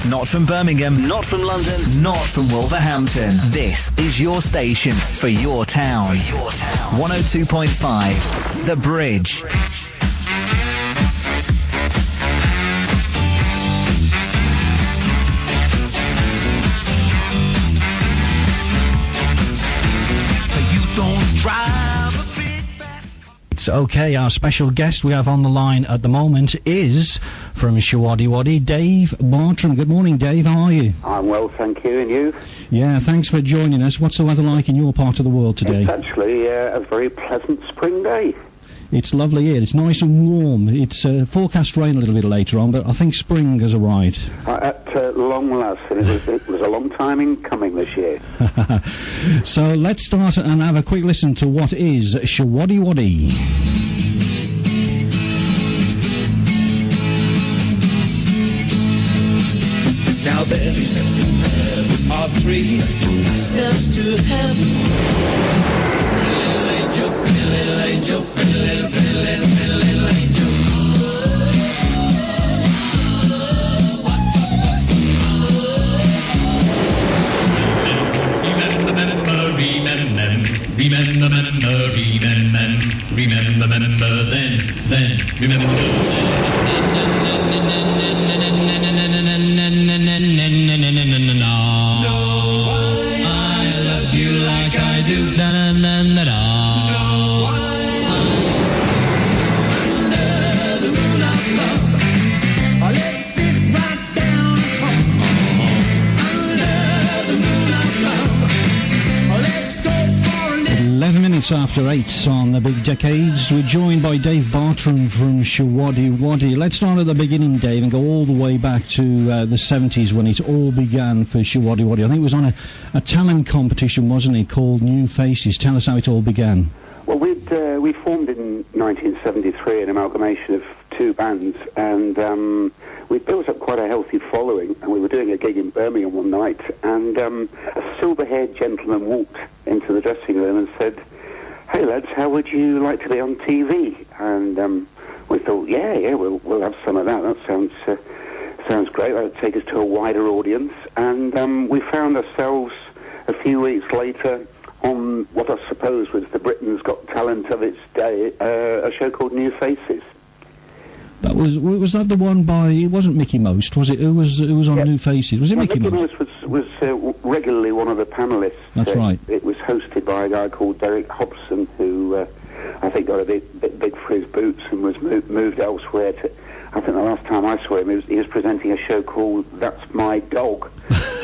Not from Birmingham, not from London, not from Wolverhampton. This is your station for your town. 102.5 The Bridge. Okay, our special guest we have on the line at the moment is from Showaddywaddy, Dave Bartram. Good morning, Dave. How are you? I'm well, thank you. And you? Yeah, thanks for joining us. What's the weather like in your part of the world today? It's actually a very pleasant spring day. It's lovely here. It's nice and warm. It's forecast rain a little bit later on, but I think spring has arrived. At long last, and it was a long time in coming this year. So let's start and have a quick listen to what is Showaddywaddy. Now there are 3 steps to heaven. Pretty little angel, pretty little angel, pretty little, pretty little, pretty little angel. Remember then, remember After 8 on the Big Decades, we're joined by Dave Bartram from Showaddywaddy. Let's start at the beginning, Dave, and go all the way back to the 70s when it all began for Showaddywaddy. I think it was on a talent competition, wasn't it, called New Faces. Tell us how it all began. Well, we formed in 1973 an amalgamation of 2 bands, and we built up quite a healthy following, and we were doing a gig in Birmingham one night, and a silver-haired gentleman walked into the dressing room and said, "Hey lads, how would you like to be on TV?" And we thought, yeah, we'll have some of that. That sounds great. That would take us to a wider audience. And we found ourselves a few weeks later on what I suppose was the Britain's Got Talent of its day, a show called New Faces. That was that the one by? It wasn't Mickey Most, was it? Who was on New Faces? Was it Mickey Most? Mickey Most was regularly one of the panellists. That's right. It was hosted by a guy called Derek Hobson, who I think got a bit big for his boots and was moved elsewhere. I think the last time I saw him, he was presenting a show called That's My Dog.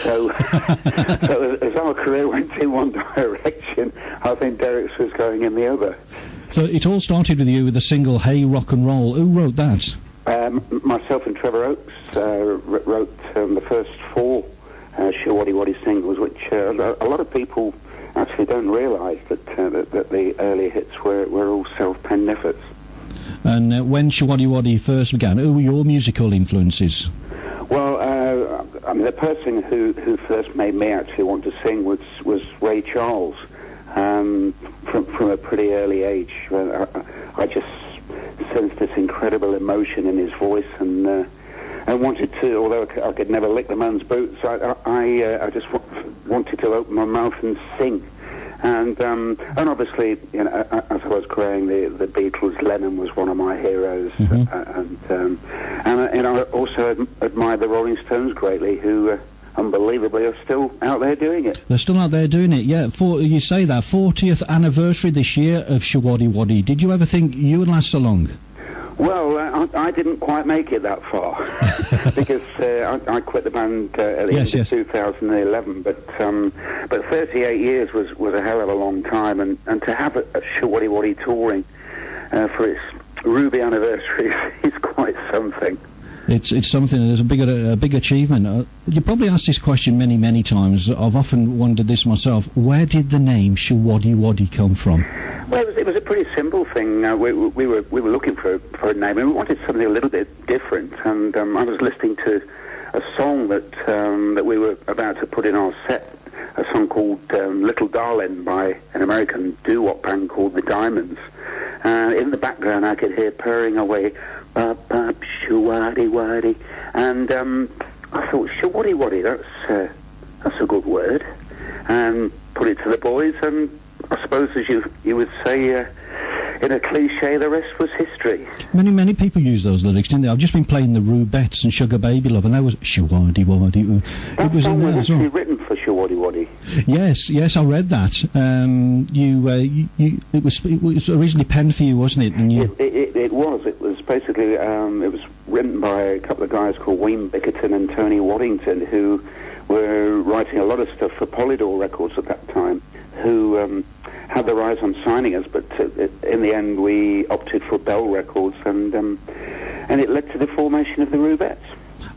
So as our career went in one direction, I think Derek's was going in the other. So it all started with you with the single "Hey Rock and Roll." Who wrote that? Myself and Trevor Oakes wrote the first 4 Showaddywaddy singles, which a lot of people actually don't realise that the early hits were all self-penned efforts. And when Showaddywaddy first began, who were your musical influences? Well, I mean, the person who first made me actually want to sing was Ray Charles. From a pretty early age, I just sensed this incredible emotion in his voice, and wanted to. Although I could never lick the man's boots, I just wanted to open my mouth and sing. And obviously, you know, as I was growing, the Beatles, Lennon was one of my heroes, and I also admired the Rolling Stones greatly, who unbelievably are still out there doing it. They're still out there doing it, yeah. You say that 40th anniversary this year of Showaddywaddy. Did you ever think you would last so long? Well, I didn't quite make it that far because I quit the band at the end of 2011. But 38 years was a hell of a long time, and to have a Showaddywaddy touring for its Ruby anniversary is quite something. It's something. There's a big achievement. You probably asked this question many times. I've often wondered this myself. Where did the name Showaddywaddy come from? Well, it was a pretty simple thing. We were looking for a name, and we wanted something a little bit different. And I was listening to a song that we were about to put in our set, a song called "Little Darling" by an American doo-wop band called the Diamonds. In the background, I could hear purring away, "Showaddywaddy," and I thought, Showaddywaddy, that's a good word. And put it to the boys, and I suppose, as you would say, in a cliche, the rest was history. Many people use those lyrics, didn't they? I've just been playing the Rubettes and Sugar Baby Love, and that was Showaddywaddy. That it was song in there was as well. actually written for Showaddywaddy. Yes, I read that. It was originally penned for you, wasn't it? And It was. It was basically, it was written by a couple of guys called Wayne Bickerton and Tony Waddington, who were writing a lot of stuff for Polydor Records at that time, who had their eyes on signing us, but in the end we opted for Bell Records, and it led to the formation of the Rubettes.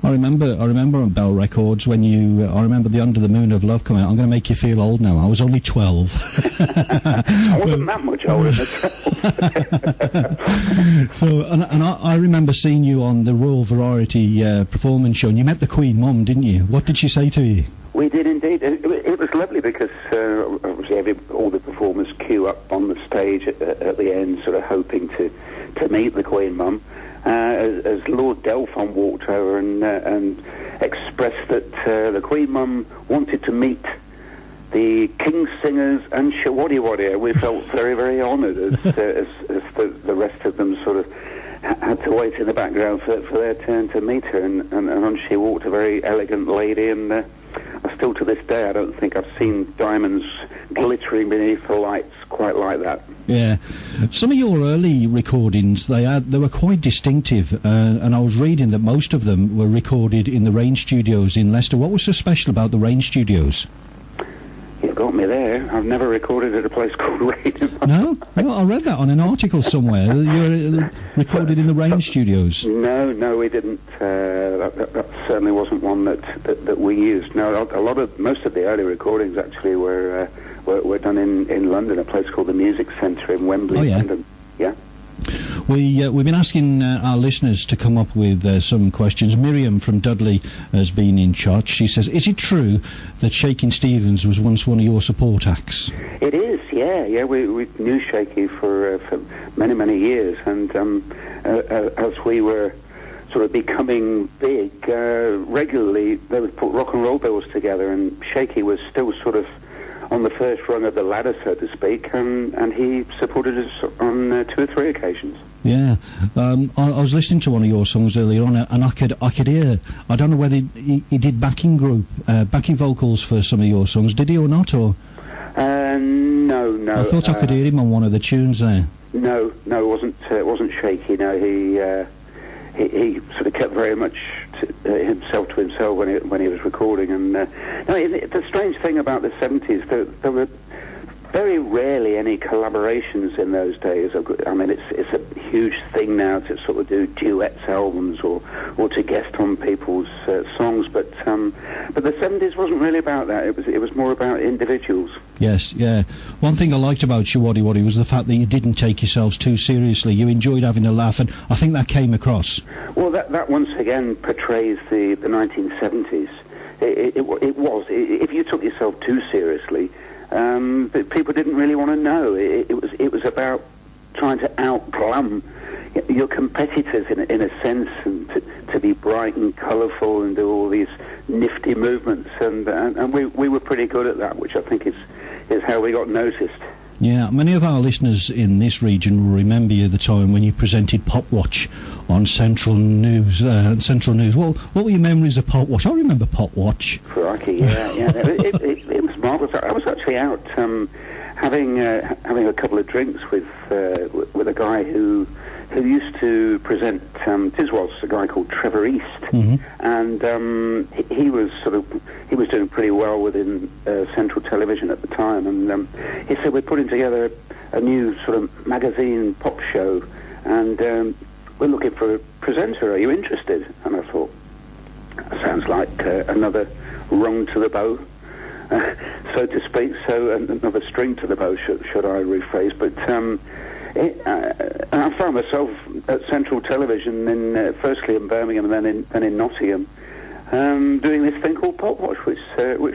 I remember on Bell Records when I remember the Under the Moon of Love coming out. I'm going to make you feel old now. I was only 12. I wasn't that much older myself. So, and I remember seeing you on the Royal Variety performance show, and you met the Queen Mum, didn't you? What did she say to you? We did indeed. It was lovely because obviously all the performers queue up on the stage at the end, sort of hoping to meet the Queen Mum. As Lord Delphon walked over and expressed that the Queen Mum wanted to meet the King's Singers and Showaddywaddy. We felt very, very honoured as the rest of them sort of had to wait in the background for their turn to meet her. And on she walked, a very elegant lady, and still to this day I don't think I've seen diamonds glittering beneath the lights quite like that. Yeah, some of your early recordings, they were quite distinctive, and I was reading that most of them were recorded in the Rain Studios in Leicester. What was so special about the Rain Studios? You've got me there. I've never recorded at a place called Rain. No, I read that on an article somewhere. You were recorded in the Rain Studios. No, we didn't. That certainly wasn't one that we used. No, most of the early recordings actually were done in London, a place called the Music Centre in Wembley, London. Yeah. We've been asking our listeners to come up with some questions. Miriam from Dudley has been in charge. She says, is it true that Shakin' Stevens was once one of your support acts? It is, yeah. We knew Shaky for many years, and as we were sort of becoming big, regularly they would put rock and roll bills together, and Shaky was still sort of on the first rung of the ladder, so to speak, and he supported us on 2 or 3 occasions. Yeah, I was listening to one of your songs earlier on, and I could hear. I don't know whether he did backing vocals for some of your songs. Did he or not? Or no. I thought I could hear him on one of the tunes there. No, it wasn't Shaky. No, he sort of kept very much himself to himself when he was recording. And the strange thing about the 70s, there were very rarely any collaborations in those days. I mean, it's a huge thing now to sort of do duets albums or to guest on people's songs, but the 70s wasn't really about that. It was more about individuals. Yes, yeah. One thing I liked about Showaddywaddy was the fact that you didn't take yourselves too seriously. You enjoyed having a laugh, and I think that came across. Well, that once again portrays the 1970s. It was. If you took yourself too seriously, people didn't really want to know. It was about trying to outglum your competitors in a sense, and to be bright and colourful and do all these nifty movements, and we were pretty good at that, which I think is how we got noticed. Yeah, many of our listeners in this region will remember you the time when you presented Pop Watch on Central News. Well, what were your memories of Pop Watch? I remember Pop Watch. Crikey, yeah. It was marvellous. I was actually out having a couple of drinks with a guy who used to present Tiswas, a guy called Trevor East, and he was doing pretty well within Central Television at the time, and he said, we're putting together a new sort of magazine pop show, and we're looking for a presenter. Are you interested? And I thought, that sounds like another rung to the bow, so to speak. So another string to the bow, should I rephrase? But I found myself at Central Television, firstly in Birmingham and then in Nottingham, doing this thing called Pop Watch, which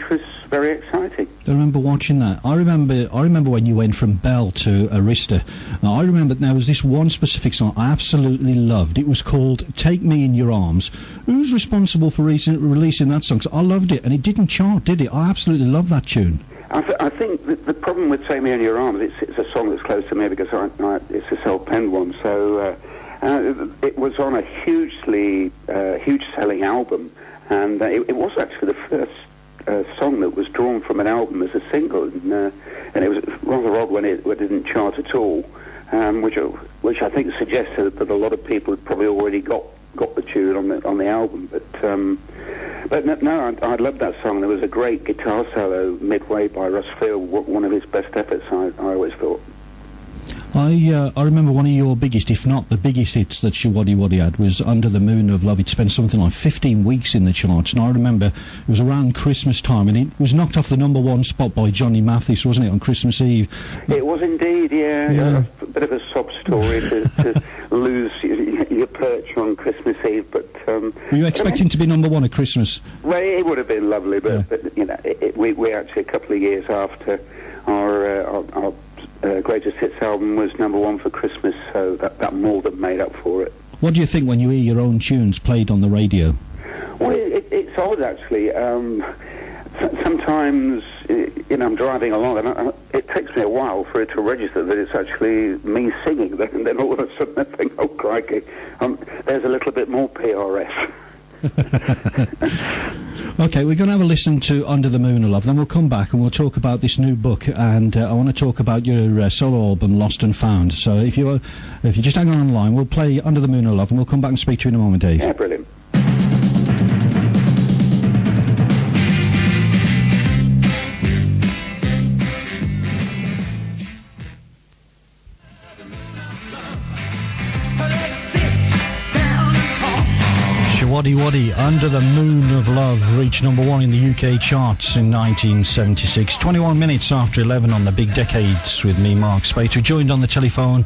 was very exciting. I remember watching that. I remember when you went from Bell to Arista. Now, I remember there was this one specific song I absolutely loved. It was called Take Me in Your Arms. Who's responsible for releasing that song? 'Cause I loved it, and it didn't chart, did it? I absolutely loved that tune. I think the problem with Take Me in Your Arms, it's a song that's close to me because it's a self-penned one. So it was on a huge selling album, and it was actually the first song that was drawn from an album as a single, and it was rather odd when it didn't chart at all, which I think suggested that a lot of people had probably already got the tune on the album. But no, I loved that song. There was a great guitar solo midway by Russ Field, one of his best efforts, I always thought. I remember one of your biggest, if not the biggest hits that Showaddywaddy had was Under the Moon of Love. It spent something like 15 weeks in the charts, and I remember it was around Christmas time, and it was knocked off the #1 spot by Johnny Mathis, wasn't it, on Christmas Eve? It was indeed, yeah. A bit of a sob story to lose your perch on Christmas Eve, but... were you expecting to be #1 at Christmas? Well, it would have been lovely, but you know, we actually, a couple of years after our Greatest Hits album was #1 for Christmas, so that more than made up for it. What do you think when you hear your own tunes played on the radio? Well, it's odd, actually. Sometimes, I'm driving along, and it takes me a while for it to register that it's actually me singing, and then all of a sudden I think, oh, crikey, there's a little bit more PRS. Okay, we're going to have a listen to Under the Moon of Love, then we'll come back and we'll talk about this new book, and I want to talk about your solo album, Lost and Found. So if you just hang on the line, we'll play Under the Moon of Love, and we'll come back and speak to you in a moment, Dave. Yeah, brilliant. Showaddywaddy, Under the Moon of Love, reached #1 in the UK charts in 1976. 21 minutes after 11 on the Big Decades with me, Mark Spate. We're joined on the telephone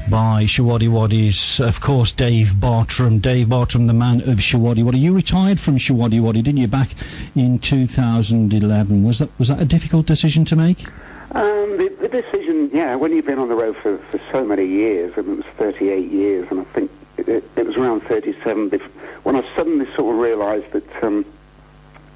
by Showaddywaddy's, of course, Dave Bartram. Dave Bartram, the man of Showaddywaddy. You retired from Showaddywaddy, didn't you, back in 2011? Was that a difficult decision to make? The decision, yeah, when you've been on the road for so many years, and it was 38 years, and I think it was around 37 when I suddenly sort of realised that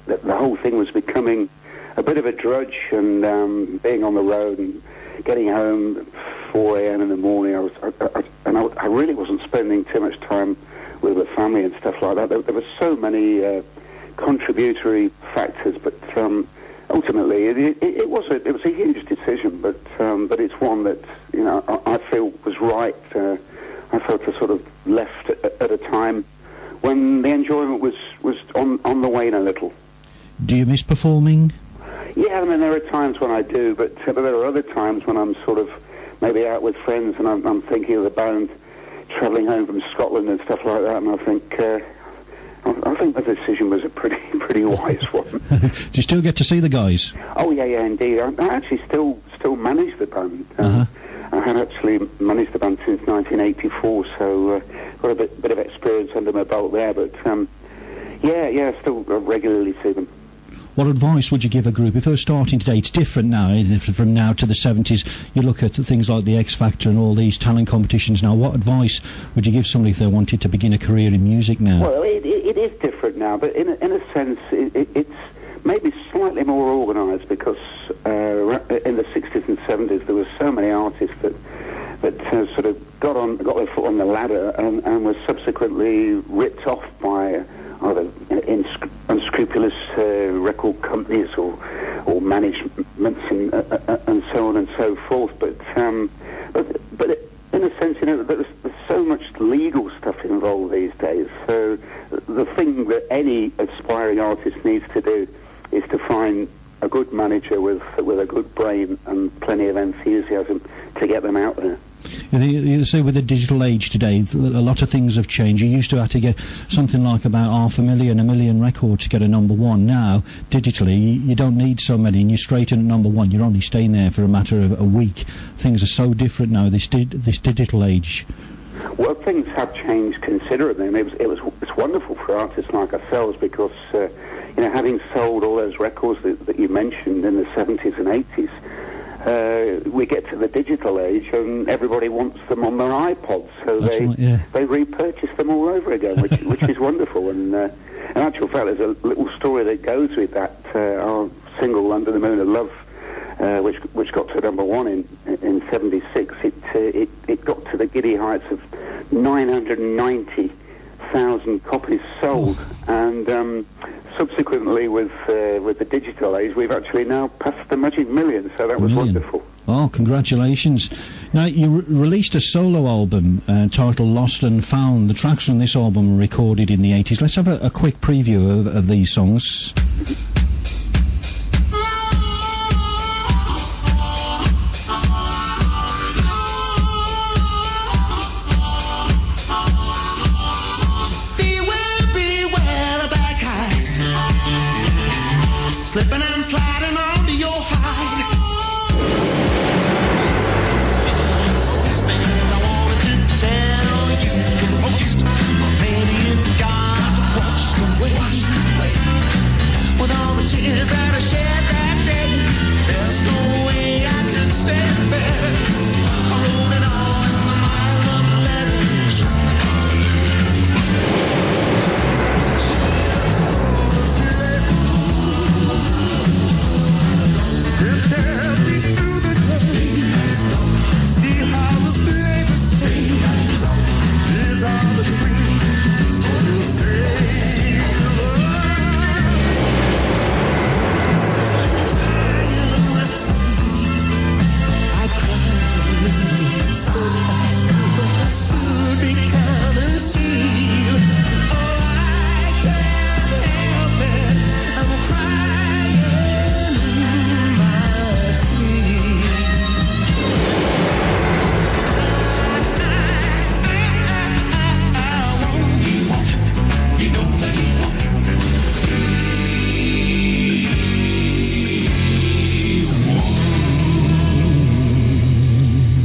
the whole thing was becoming a bit of a drudge, and being on the road and getting home at 4 a.m. in the morning, I really wasn't spending too much time with the family and stuff like that. There were so many contributory factors, but ultimately it was a huge decision, but it's one that I feel was right. I felt I sort of left at a time when the enjoyment was on the wane a little. Do you miss performing? Yeah, I mean, there are times when I do, but there are other times when I'm sort of maybe out with friends and I'm thinking of the band travelling home from Scotland and stuff like that, and I think the decision was a pretty wise one. Do you still get to see the guys? Oh, yeah, indeed. I actually still manage the band. I had actually managed the band since 1984, so got a bit of experience under my belt there, but I still regularly see them. What advice would you give a group if they were starting today? It's different now, isn't it? From now to the 70s, you look at things like the X Factor and all these talent competitions now. What advice would you give somebody if they wanted to begin a career in music now? Well, it is different now, but in a sense, it's maybe slightly more organised, because in the 60s and 70s there were so many artists that sort of got their foot on the ladder and was subsequently ripped off by either unscrupulous record companies or managements and so on and so forth. But in a sense, there's so much legal stuff involved these days. So the thing that any aspiring artist needs to do is to find a good manager with a good brain and plenty of enthusiasm to get them out there. You say with the digital age today, a lot of things have changed. You used to have to get something like about 500,000, 1 million records to get a #1. Now, digitally, you don't need so many, and you're straight in at #1. You're only staying there for a matter of a week. Things are so different now, this digital age. Well, things have changed considerably. I mean, it's wonderful for artists like ourselves because, having sold all those records that you mentioned in the 70s and 80s, we get to the digital age and everybody wants them on their iPods, so they repurchase them all over again, which is wonderful. And in actual fact, there's a little story that goes with that. Our single "Under the Moon of Love," which got to number one in '76, it got to the giddy heights of 990,000 copies sold, and subsequently with the digital age, we've actually now passed the magic million. So that was wonderful. Oh, congratulations. Now, you released a solo album titled Lost and Found. The tracks from this album were recorded in the 80s. Let's have a quick preview of these songs. Slipping and sliding onto your hide. This means I wanted to tell you the most. Maybe it got washed away. With all the tears that I shed that day, there's no way I could say it better. I wrote it all in the miles of letters.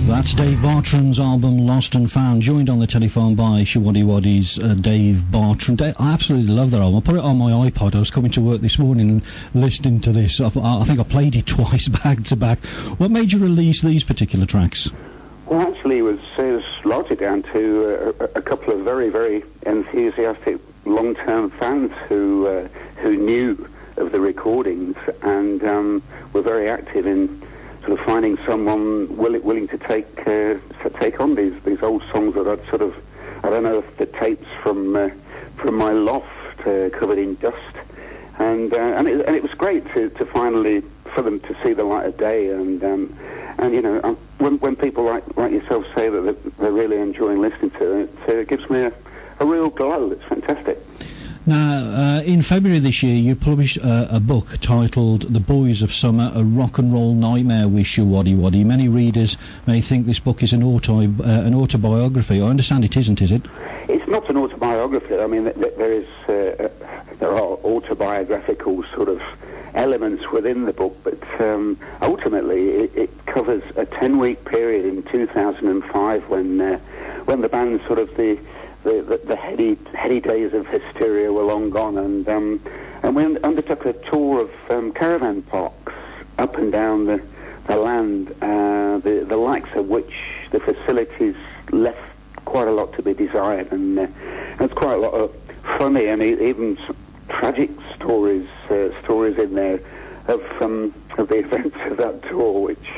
That's Dave Bartram's album Lost and Found, joined on the telephone by Showaddywaddy's Dave Bartram. I absolutely love that album. I put it on my iPod. I was coming to work this morning and listening to this. I think I played it twice back to back. What made you release these particular tracks? Well, actually, it was largely down to a couple of very, very enthusiastic long-term fans who knew of the recordings and were very active in sort of finding someone willing to take on these old songs that I'd sort of, I don't know if the tapes from my loft covered in dust, and it was great to finally for them to see the light of day, and when people like yourself say that they're really enjoying listening to it, it gives me a real glow. It's fantastic. Now, in February this year, you published a book titled The Boys of Summer, A Rock and Roll Nightmare with Showaddywaddy. Many readers may think this book is an autobiography. I understand it isn't, is it? It's not an autobiography. I mean, there are autobiographical sort of elements within the book, but ultimately it covers a 10-week period in 2005 when the band sort of the heady days of hysteria were long gone, and we undertook a tour of caravan parks up and down the land, the likes of which the facilities left quite a lot to be desired, and there's quite a lot of funny and even tragic stories in there of the events of that tour, which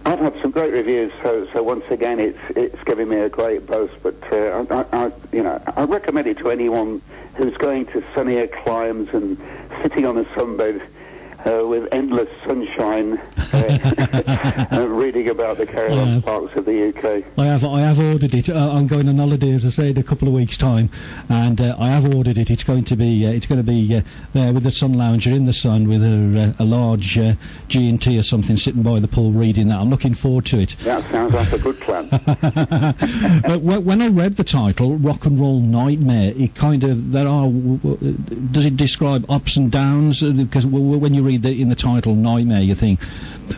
I've had some great reviews, so once again it's giving me a great boost. But I recommend it to anyone who's going to sunnier climes and sitting on a sunbed with endless sunshine, reading about the caravan parks of the UK. I have ordered it. I'm going on holiday, as I say, in a couple of weeks' time, and I have ordered it. It's going to be there with the sun lounger in the sun with a large G&T or something sitting by the pool reading that. I'm looking forward to it. That sounds like a good plan. When I read the title, Rock and Roll Nightmare, it kind of does it describe ups and downs? Because when you read read in the title Nightmare, you think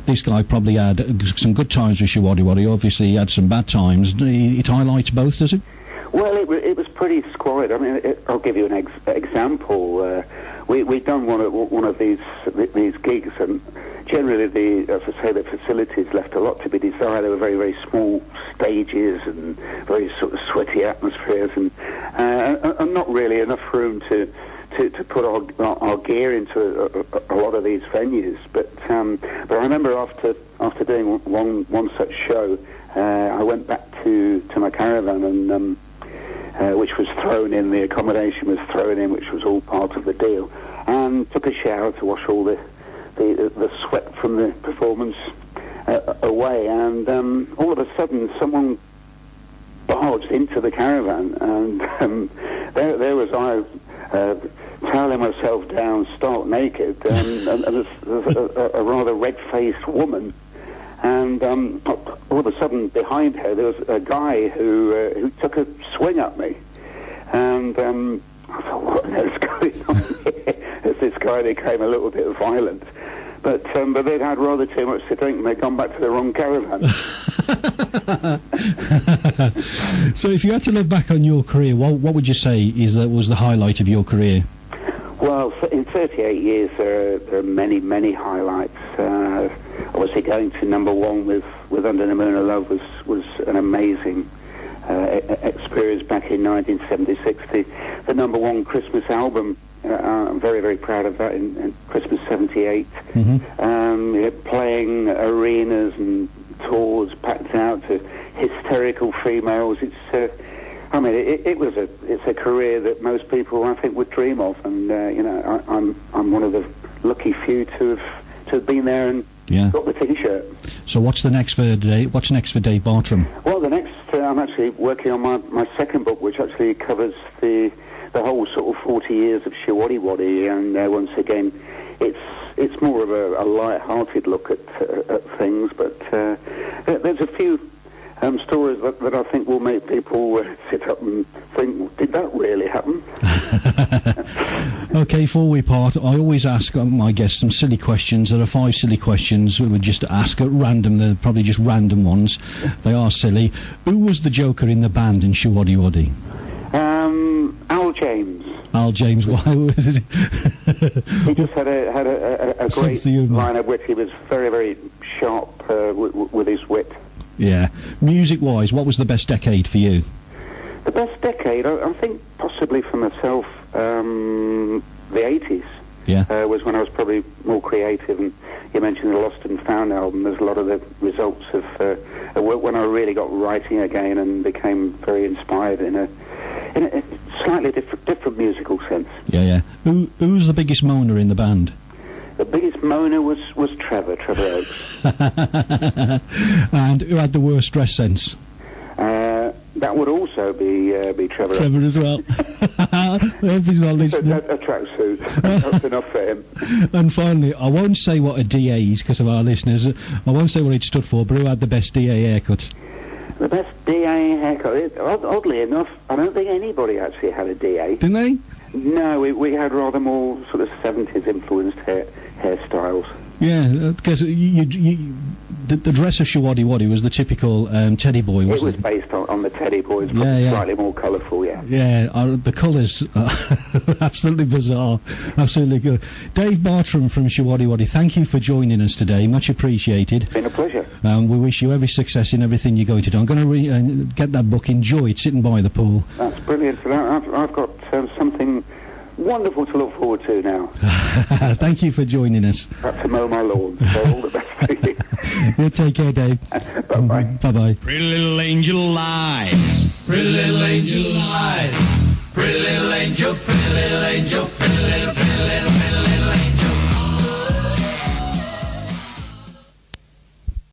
this guy probably had some good times with Showaddywaddy. Obviously, he had some bad times. It highlights both, does it? Well, it was pretty squalid. I mean, I'll give you an example. We'd done one of these gigs, and generally, as I say, the facilities left a lot to be desired. They were very, very small stages and very sort of sweaty atmospheres, and not really enough room to put our gear into a lot of these venues. But I remember after doing one such show, I went back to my caravan, and which was thrown in, the accommodation was thrown in, which was all part of the deal, and took a shower to wash all the sweat from the performance away, and all of a sudden someone barged into the caravan, and there was I toweling myself down stark naked, and a rather red-faced woman, and all of a sudden behind her there was a guy who took a swing at me, and I thought, what on earth's going on here? As this guy became a little bit violent. But they'd had rather too much to drink and they'd gone back to the wrong caravan. So if you had to look back on your career, what would you say was the highlight of your career? Well, in 38 years, there are many, many highlights. Obviously, going to number one with Under the Moon of Love was an amazing experience back in 1976. The number one Christmas album, I'm very, very proud of that, in Christmas 78. Mm-hmm. Playing arenas and tours packed out to hysterical females. It's a career that most people, I think, would dream of, and I'm one of the lucky few to have been there and got the T-shirt. So what's next for Dave Bartram? Well, the next I'm actually working on my second book, which actually covers the whole sort of 40 years of Showaddywaddy, and once again, it's more of a light-hearted look at things, but there's a few stories that I think will make people sit up and think, did that really happen? Okay, before we part, I always ask my guests some silly questions. There are 5 silly questions we would just ask at random. They're probably just random ones. They are silly. Who was the Joker in the band in Showaddywaddy? Al James. Al James, why was it? He just had a great line of wit. He was very, very sharp with his wit. Yeah. Music-wise, what was the best decade for you? The best decade, I think possibly for myself, the 80s. Yeah. Was when I was probably more creative, and you mentioned the Lost and Found album. There's a lot of the results of when I really got writing again and became very inspired in a slightly different musical sense. Yeah. Who's the biggest moaner in the band? The biggest moaner was Trevor Oakes. And who had the worst dress sense? That would also be Trevor. Trevor as well. I hope he's not listening. A tracksuit. That's enough for him. And finally, I won't say what a DA is because of our listeners. I won't say what it stood for, but who had the best DA haircut? The best DA haircut? Oddly enough, I don't think anybody actually had a DA. Didn't they? No, we had rather more sort of 70s influenced hairstyles. Yeah, because the dress of Showaddywaddy was the typical teddy boy, wasn't it? It was based on the teddy boys, but slightly more colourful, yeah. Yeah, the colours are absolutely bizarre. Absolutely good. Dave Bartram from Showaddywaddy, thank you for joining us today. Much appreciated. It's been a pleasure. We wish you every success in everything you're going to do. I'm going to get that book, enjoy it, sitting by the pool. That's brilliant. I've got something wonderful to look forward to now. Thank you for joining us. Perhaps to mow my lawn, so all the best to you. You take care, Dave. Bye-bye. Bye-bye. Pretty little angel lies. Pretty little angel lies. Pretty little angel, pretty little angel, pretty